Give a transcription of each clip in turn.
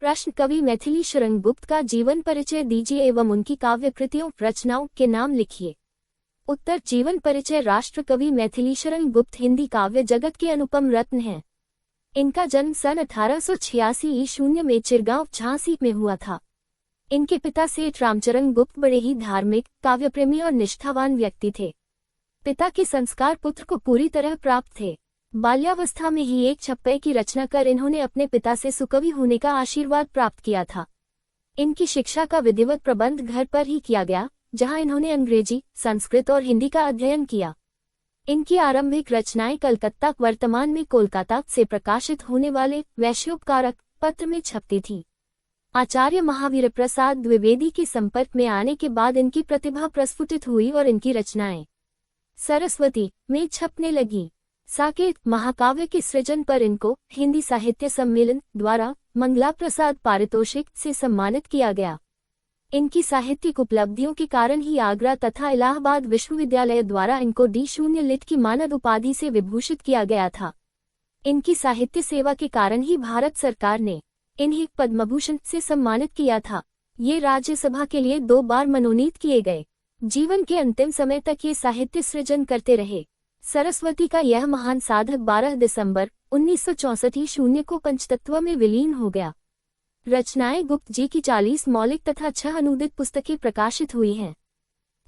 प्रश्न, कवि मैथिली शरण गुप्त का जीवन परिचय दीजिए एवं उनकी काव्य कृतियों रचनाओं के नाम लिखिए। उत्तर, जीवन परिचय। राष्ट्र कवि मैथिली शरण गुप्त हिंदी काव्य जगत के अनुपम रत्न हैं। इनका जन्म सन 1886 ईस्वी में चिरगांव झांसी में हुआ था। इनके पिता सेठ रामचरण गुप्त बड़े ही धार्मिक, काव्यप्रेमी और निष्ठावान व्यक्ति थे। पिता के संस्कार पुत्र को पूरी तरह प्राप्त थे। बाल्यावस्था में ही एक छप्पे की रचना कर इन्होंने अपने पिता से सुकवि होने का आशीर्वाद प्राप्त किया था। इनकी शिक्षा का विधिवत प्रबंध घर पर ही किया गया, जहां इन्होंने अंग्रेजी, संस्कृत और हिंदी का अध्ययन किया। इनकी आरंभिक रचनाएं कलकत्ता, वर्तमान में कोलकाता से प्रकाशित होने वाले वैश्योपकारक पत्र में छपती थीं। आचार्य महावीर प्रसाद द्विवेदी के संपर्क में आने के बाद इनकी प्रतिभा प्रस्फुटित हुई और इनकी रचनाएं सरस्वती में छपने लगी। साकेत महाकाव्य के सृजन पर इनको हिंदी साहित्य सम्मेलन द्वारा मंगला प्रसाद पारितोषिक से सम्मानित किया गया। इनकी साहित्यिक उपलब्धियों के कारण ही आगरा तथा इलाहाबाद विश्वविद्यालय द्वारा इनको D0 लिट की मानद उपाधि से विभूषित किया गया था। इनकी साहित्य सेवा के कारण ही भारत सरकार ने इन्हें पद्मभूषण से सम्मानित किया था। ये राज्यसभा के लिए 2 बार मनोनीत किए गए। जीवन के अंतिम समय तक ये साहित्य सृजन करते रहे। सरस्वती का यह महान साधक 12 दिसंबर 1964 ईस्वी को पंचतत्व में विलीन हो गया। रचनाएं गुप्त जी की 40 मौलिक तथा 6 अनुदित पुस्तकें प्रकाशित हुई हैं।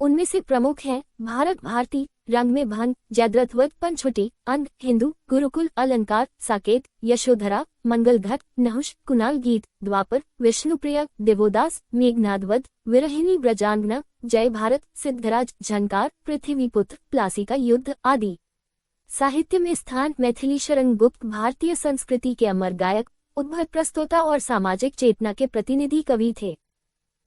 उनमें से प्रमुख हैं भारत भारती, रंग में भंग, जयद्रथवत, पंचवटी, अंध, हिंदू, गुरुकुल, अलंकार, साकेत, यशोधरा, मंगलघट, नहुष, कुणाल गीत, द्वापर, विष्णुप्रिया, देवोदास, मेघनादवध, विरहिणी ब्रजांगना, जय भारत, सिद्धराज, झंकार, पृथ्वीपुत्र, प्लासी का युद्ध आदि। साहित्य में स्थान मैथिली शरण गुप्त भारतीय संस्कृति के अमर गायक, उद्भट प्रस्तोता और सामाजिक चेतना के प्रतिनिधि कवि थे।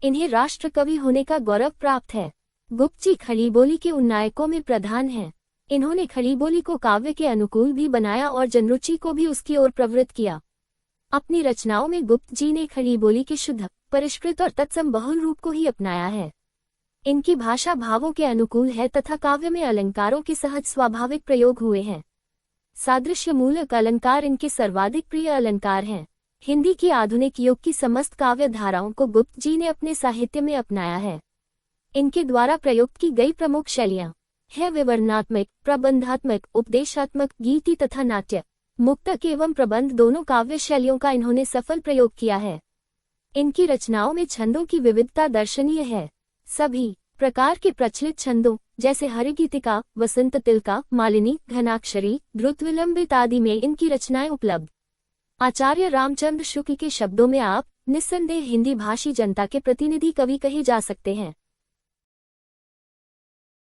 इन्हें राष्ट्र कवि होने का गौरव प्राप्त है। गुप्त जी खड़ी बोली के उन नायकों में प्रधान हैं। इन्होंने खड़ी बोली को काव्य के अनुकूल भी बनाया और जनरुचि को भी उसकी ओर प्रवृत्त किया। अपनी रचनाओं में गुप्त जी ने खड़ी बोली के शुद्ध, परिष्कृत और तत्सम बहुल रूप को ही अपनाया है। इनकी भाषा भावों के अनुकूल है तथा काव्य में अलंकारों के सहज स्वाभाविक प्रयोग हुए हैं। सादृश्य मूलक अलंकार इनके सर्वाधिक प्रिय अलंकार हैं। हिंदी की आधुनिक युग की समस्त काव्य धाराओं को गुप्त जी ने अपने साहित्य में अपनाया है। इनके द्वारा प्रयुक्त की गई प्रमुख शैलियाँ है विवरणात्मक, प्रबंधात्मक, उपदेशात्मक, गीति तथा नाट्य। मुक्तक एवं प्रबंध दोनों काव्य शैलियों का इन्होंने सफल प्रयोग किया है। इनकी रचनाओं में छंदों की विविधता दर्शनीय है। सभी प्रकार के प्रचलित छंदों जैसे हरिगीतिका, वसंत तिलका, मालिनी, घनाक्षरी, द्रुत विलंबित आदि में इनकी रचनाएं उपलब्ध। आचार्य रामचंद्र शुक्ल के शब्दों में आप निस्संदेह हिंदी भाषी जनता के प्रतिनिधि कवि कहे जा सकते हैं।